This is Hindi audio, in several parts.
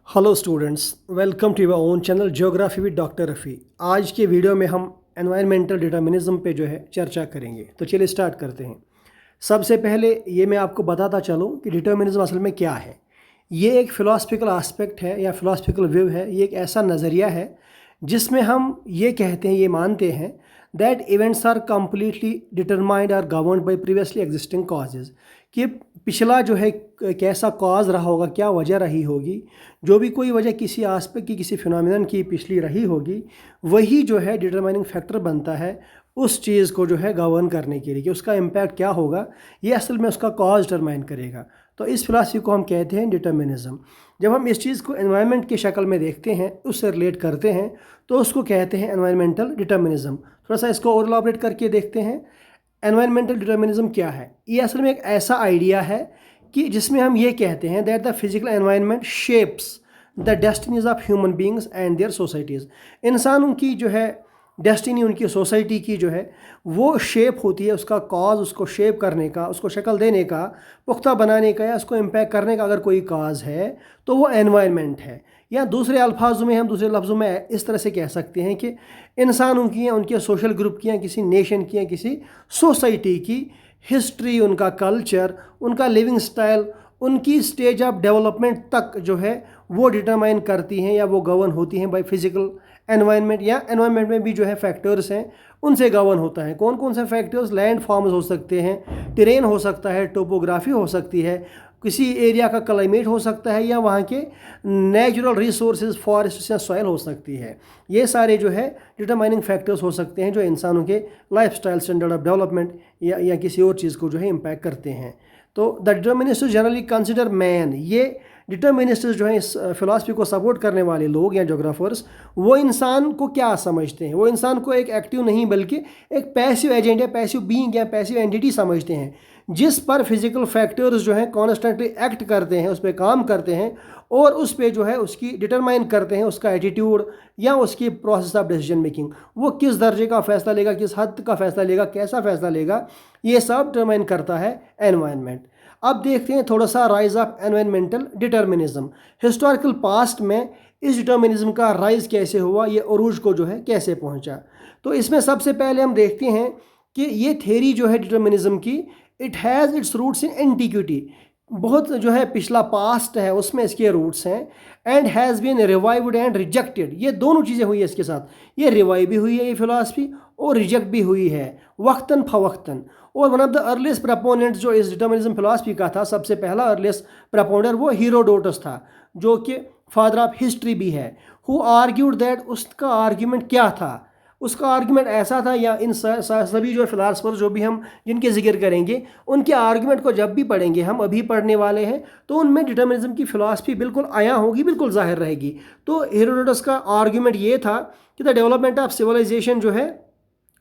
Hello students, welcome to your own channel geography with doctor Rafi. आज के वीडियो में हम एनवायरमेंटल डिटर्मिनिज्म पे जो है चर्चा करेंगे। तो चलिए स्टार्ट करते हैं। सबसे पहले ये मैं आपको बताता चलूँ कि डिटर्मिनिज्म असल में क्या है। ये एक फ़िलासफ़िकल आस्पेक्ट है या फ़िलासफ़िकल व्यू है। ये एक ऐसा नज़रिया है जिसमें हम ये कहते हैं, ये मानते हैं that events are completely determined or governed by previously existing causes, कि पिछला जो है कैसा कॉज रहा होगा, क्या वजह रही होगी, जो भी कोई वजह किसी आस्पेक्ट की, किसी फिनोमिनन की पिछली रही होगी, वही जो है डिटरमाइनिंग फैक्टर बनता है उस चीज़ को जो है गवर्न करने के लिए, कि उसका इम्पैक्ट क्या होगा, ये असल में उसका कॉज डिटरमाइन करेगा। तो इस फिलॉसफी को हम कहते हैं डिटर्मिनिज्म। जब हम इस चीज़ को एनवायरनमेंट की शक्ल में देखते हैं, उससे रिलेट करते हैं, तो उसको कहते हैं एनवायरमेंटल डिटर्मिनिज्म। थोड़ा सा इसको और इलैबोरेट करके देखते हैं। एनवायरमेंटल डिटर्मिनिज्म क्या है? ये असल में एक ऐसा आइडिया है कि जिसमें हम ये कहते हैं that the physical environment shapes the destinies of human beings and their societies. इंसानों की जो है डेस्टिनी, उनकी सोसाइटी की जो है वो शेप होती है, उसका कॉज, उसको शेप करने का, उसको शक्ल देने का, पुख्ता बनाने का या उसको इम्पैक्ट करने का अगर कोई काज है तो वो एनवायरनमेंट है। या दूसरे अल्फाजों में, हम दूसरे लफ्ज़ों में इस तरह से कह सकते हैं कि इंसानों की या उनके सोशल ग्रुप की या किसी नेशन की या किसी सोसाइटी की हिस्ट्री, उनका कल्चर, उनका लिविंग स्टाइल, उनकी स्टेज ऑफ डेवलपमेंट तक जो है वो डिटरमाइन करती हैं या वो गवर्न होती हैं बाय फिजिकल एनवायरनमेंट। या एनवायरनमेंट में भी जो है फैक्टर्स हैं, उनसे गवर्न होता है। कौन कौन से फैक्टर्स? लैंड फॉर्म्स हो सकते हैं, टेरेन हो सकता है, टोपोग्राफी हो सकती है, किसी एरिया का क्लाइमेट हो सकता है, या वहाँ के नेचुरल रिसोर्सेज, फॉरेस्ट या सॉइल हो सकती है। ये सारे जो है डिटरमाइनिंग फैक्टर्स हो सकते हैं जो इंसानों के लाइफस्टाइल, स्टैंडर्ड ऑफ डेवलपमेंट या किसी और चीज़ को जो है इम्पैक्ट करते हैं। तो द डिटर्मिनिस्ट्स जनरली कंसिडर मैन, ये डिटर्मिनिस्ट्स जो है इस फिलॉसफी को सपोर्ट करने वाले लोग या जोग्राफर्स, वो इंसान को क्या समझते हैं? वो इंसान को एक एक्टिव नहीं बल्कि एक पैसिव एजेंट या पैसिव बीइंग या पैसिव एंटिटी समझते हैं, जिस पर फिजिकल फैक्टर्स जो हैं कॉन्स्टेंटली एक्ट करते हैं, उस पर काम करते हैं और उस पर जो है उसकी डिटरमाइन करते हैं उसका एटीट्यूड या उसकी प्रोसेस ऑफ डिसीजन मेकिंग। वो किस दर्जे का फ़ैसला लेगा, किस हद का फ़ैसला लेगा, कैसा फ़ैसला लेगा, ये सब डिटरमाइन करता है एनवायरनमेंट। अब देखते हैं थोड़ा सा rise of environmental determinism. Historical past में इस डिटर्मिनिज्म का राइज कैसे हुआ, ये अरूज को जो है कैसे पहुंचा। तो इसमें सबसे पहले हम देखते हैं कि ये थ्योरी जो है डिटर्मिनिज्म की, it has its roots in antiquity. बहुत जो है पिछला पास्ट है उसमें इसके रूट्स हैं। And has been revived and rejected, ये दोनों चीज़ें हुई है इसके साथ। ये रिवाइव भी हुई है ये फिलॉसफी और रिजेक्ट भी हुई है वक्तन फवक्तन। और वन ऑफ द अर्लीस्ट प्रपोनेंट्स जो इस डिटर्मिनिज्म फिलॉसफी का था, सबसे पहला अर्लीस्ट प्रपोनेंट वो हीरोडोटस था, जो कि फादर ऑफ हिस्ट्री भी है। हु आर्ग्यूड दैट, उसका आर्ग्यूमेंट क्या था? उसका आर्ग्यूमेंट ऐसा था, या इन सभी जो फिलासफर जो भी हम जिनके जिक्र करेंगे उनके आर्ग्यूमेंट को जब भी पढ़ेंगे, हम अभी पढ़ने वाले हैं, तो उनमें डिटर्मिनिज्म की फिलॉसफी बिल्कुल आया होगी, बिल्कुल जाहिर रहेगी। तो हेरोडोटस का आर्ग्यूमेंट ये था कि द डेवलपमेंट ऑफ सिविलाइजेशन जो है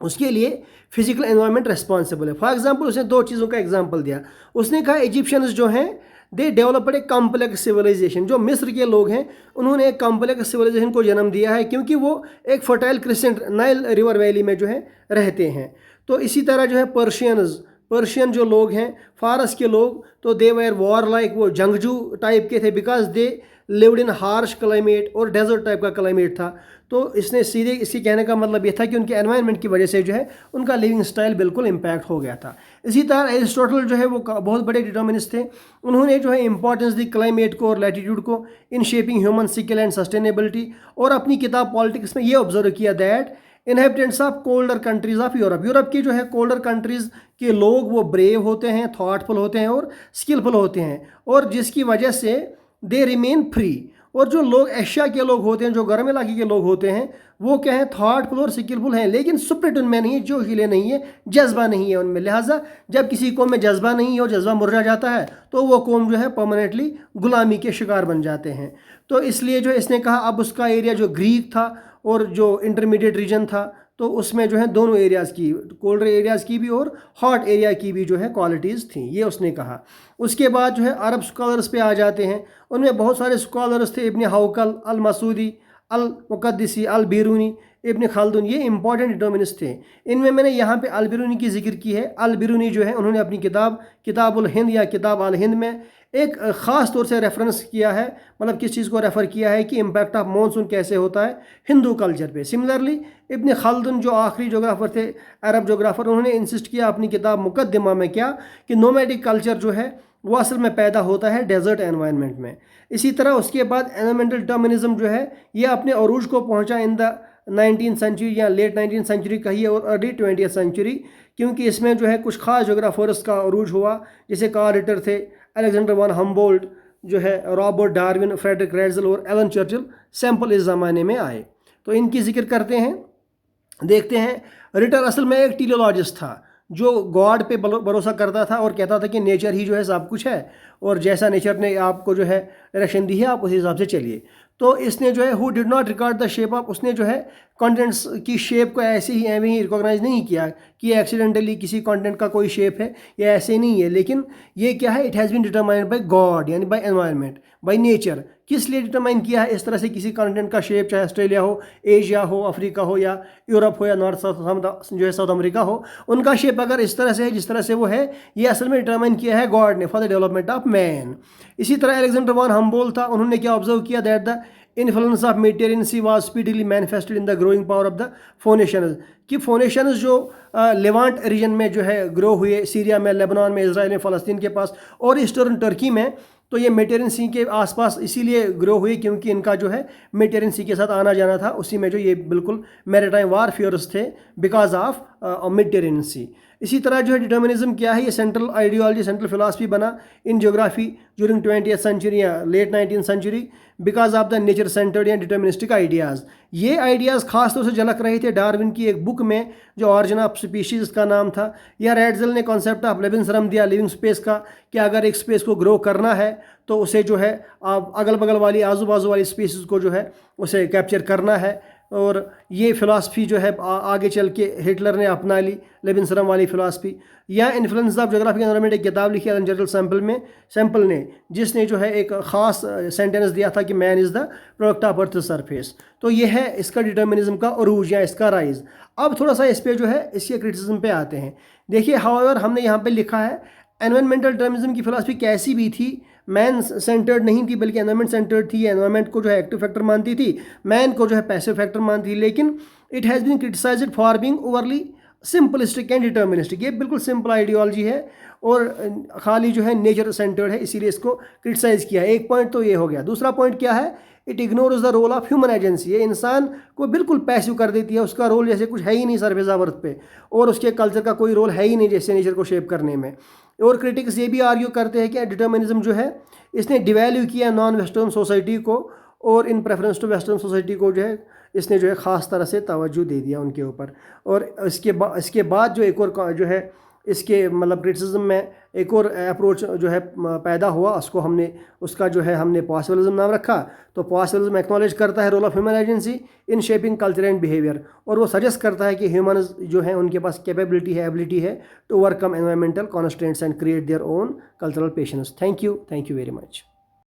उसके लिए फिजिकल एनवायरनमेंट रिस्पॉन्सिबल है। फॉर एग्जाम्पल उसने दो चीज़ों का एग्जाम्पल दिया। उसने कहा इजिप्शियंस जो हैं they developed a complex civilisation. जो मिस्र के लोग हैं उन्होंने एक कॉम्प्लेक्स सिविलाइजेशन को जन्म दिया है, क्योंकि वो एक fertile crescent Nile river valley में जो है रहते हैं। तो इसी तरह जो है पर्शियन जो लोग हैं, फारस के लोग, तो दे वेर वॉर लाइक, वो जंगजू टाइप के थे, because they lived in harsh climate और डेजर्ट टाइप का क्लाइमेट था। तो इसने सीधे इसके कहने का मतलब ये था कि उनके एनवायरनमेंट की वजह से जो है उनका लिविंग स्टाइल बिल्कुल इम्पैक्ट हो गया था। इसी तरह एरिस्टोटल जो है वो बहुत बड़े डिटर्मिनिस्ट थे। उन्होंने जो है इंपॉर्टेंस दी क्लाइमेट को और लैटिट्यूड को in shaping human sickle and sustainability. और अपनी किताब पॉलिटिक्स में ये ऑब्जर्व किया that inhabitants of colder countries of Europe की जो है कोल्डर कंट्रीज़ के लोग वो ब्रेव होते हैं, थॉटफुल होते हैं और स्किलफुल होते हैं, और जिसकी वजह से दे रिमेन फ्री। और जो लोग एशिया के लोग होते हैं, जो गर्म इलाके के लोग होते हैं, वो क्या है, थॉटफुल और स्किलफुल हैं, लेकिन सुप्रिट उनमें नहीं है, जो हिले नहीं है, जज्बा नहीं है उनमें। लिहाजा जब किसी कौम में जज्बा नहीं है और जज्बा मुरझा जाता है तो वो कौम जो है परमानेंटली गुलामी के शिकार बन जाते हैं। तो इसलिए जो इसने कहा, अब उसका एरिया जो ग्रीक था और जो इंटरमीडिएट रीजन था, तो उसमें जो है दोनों एरियाज़ की, कोल्डर एरियाज़ की भी और हॉट एरिया की भी जो है क्वालिटीज़ थी, ये उसने कहा। उसके बाद जो है अरब स्कॉलर्स पे आ जाते हैं। उनमें बहुत सारे स्कॉलर्स थे, इब्न हौकल, अल मसूदी, अल मुक़द्दिसी, अल बिरूनी, इब्न खल्दुन, ये इंपॉर्टेंट डिटर्मिनिस्ट थे। इनमें मैंने यहाँ पे अल बिरूनी की जिक्र की है। अल बिरूनी जो है उन्होंने अपनी किताबुल हिंद या किताब अल हिंद में एक ख़ास तौर से रेफरेंस किया है, मतलब किस चीज़ को रेफ़र किया है कि इम्पैक्ट ऑफ मानसून कैसे होता है हिंदू कल्चर पे। सिमिलरली इब्न खल्दुन जो आखिरी जोग्राफ़र थे, अरब जोग्राफ़र, उन्होंने इंसिस्ट किया अपनी किताब मुकद्दिमा में क्या कि नोमैडिक कल्चर जो है वो असल में पैदा होता है डेजर्ट एनवायरनमेंट में। इसी तरह उसके बाद एनवायरमेंटल डिटर्मिनिज्म जो है ये अपने अरूज को पहुंचा इन द 19th सेंचुरी या लेट 19th सेंचुरी कहिए और अर्ली 20th सेंचुरी, क्योंकि इसमें जो है कुछ खास जोग्राफर्स का अरूज हुआ, जैसे कार्ल रिटर थे, अलेक्जेंडर वन हम्बोल्ट जो है, रॉबर्ट डार्विन, फ्रेडरिक रेड्जल और एलन चर्चिल सैंपल इस ज़माने में आए। तो इनकी जिक्र करते हैं, देखते हैं। रिटर असल में एक टीलियोलॉजिस्ट था जो गॉड पे भरोसा करता था और कहता था कि नेचर ही जो है सब कुछ है और जैसा नेचर ने आपको जो है डायरेक्शन दी है आप उसी हिसाब से चलिए। तो इसने जो है who did not record the shape of, उसने जो है कंटेंट्स की शेप को ऐसे ही एवं ही रिकॉग्नाइज नहीं किया कि एक्सीडेंटली किसी कंटेंट का कोई शेप है, ये ऐसे नहीं है, लेकिन ये क्या है, it has been determined by God, यानी बाय एनवायरनमेंट, बाय नेचर। किस लिए डिटरमाइन किया है इस तरह से किसी कंटेंट का शेप, चाहे ऑस्ट्रेलिया हो, एशिया हो, अफ्रीका हो या यूरोप हो या नॉर्थ साउथ जो है साउथ अमेरिका हो, उनका शेप अगर इस तरह से है जिस तरह से वो है, ये असल में डिटरमाइन किया है गॉड ने for the development of man. इसी तरह अलेक्जेंडर वन हम्बोल्ट था, उन्होंने क्या ऑब्जर्व किया, that the influence of Mediterranean sea was speedily manifested in the growing power of the Phoenicians, कि फोनेशियंस जो लेवांट रीजन में जो है ग्रो हुए, सीरिया में, लेबनान में, इजराइल में, फ़लस्तीन के पास और ईस्टर्न टर्की में, तो ये मेडिटेरियन सी के आसपास इसीलिए ग्रो हुई क्योंकि इनका जो है मेडिटेरियन सी के साथ आना जाना था, उसी में जो ये बिल्कुल मैरीटाइम वारफेयर्स थे बिकॉज ऑफ मेडिटेरियन सी। इसी तरह जो है डिटर्मिनिज्म क्या है, ये सेंट्रल आइडियोलॉजी, सेंट्रल फिलासफी बना in geography during 20th century या late 19th century because of the nature centred या डिटर्मिनिस्टिक आइडियाज़। ये आइडियाज़ खास तौर से झलक रहे थे डार्विन की एक बुक में जो ऑरिजिन ऑफ स्पीशीज़ का नाम था, या रेड्जल ने कॉन्सेप्ट ऑफ लेविंसरम दिया लिविंग स्पेस का, कि अगर एक स्पेस को ग्रो करना है तो उसे जो है आप अगल बगल वाली आजू बाजू वाली स्पीसीज़ को जो है उसे कैप्चर करना है। और ये फ़िलासफ़ी जो है आगे चल के हिटलर ने अपना ली, लेविंसरम वाली फ़िलासफ़ी। या इन्फ्लुएंस ऑफ ज्योग्राफिक एनवायरनमेंट एक किताब लिखी एलन चर्चिल सैंपल ने, जिसने जो है एक ख़ास सेंटेंस दिया था कि man is the product of earth surface. तो ये है इसका डिटर्मिनिज्म का अरूज या इसका राइज। अब थोड़ा सा इस पर जो है इसके क्रिटिसिज्म पे आते हैं। देखिए, हाउएवर हमने यहाँ पे लिखा है एनवायरमेंटल डिटर्मिनिज्म की फ़िलासफ़ी कैसी भी थी, मैन सेंटर्ड नहीं थी बल्कि एनवायरमेंट सेंटर्ड थी। एनवायरमेंट को जो है एक्टिव फैक्टर मानती थी, मैन को जो है पैसिव फैक्टर मानती थी, लेकिन it has been criticised for being overly simplistic and deterministic. ये बिल्कुल सिंपल आइडियोलॉजी है और खाली जो है नेचर सेंटर्ड है, इसीलिए इसको क्रिटिसाइज़ किया है। एक पॉइंट तो ये हो गया। दूसरा पॉइंट क्या है, it ignores the role of human agency. ये इंसान को बिल्कुल पैसिव कर देती है, उसका रोल जैसे कुछ है ही नहीं सरफेस ऑफ अर्थ पे, और उसके कल्चर का कोई रोल है ही नहीं जैसे नेचर को शेप करने में। और क्रिटिक्स ये भी आर्ग्यू करते हैं कि डिटर्मिनिज्म जो है इसने डिवैल्यू किया नॉन वेस्टर्न सोसाइटी को, और इन प्रेफरेंस टू वेस्टर्न सोसाइटी को जो है इसने जो है ख़ास तरह से तवज्जो दे दिया उनके ऊपर। और इसके बाद जो एक और जो है इसके मतलब क्रिटिसिज्म में एक और अप्रोच जो है पैदा हुआ, उसका जो है हमने पॉसिबिलिज्म नाम रखा। तो पॉसिबिलिज्म एक्नॉलेज करता है role of human agency in shaping culture and behaviour, और वो सजेस्ट करता है कि ह्यूमन जो है उनके पास कैपेबिलिटी है, एबिलिटी है to overcome environmental constraints and create their own cultural patience. Thank you very much.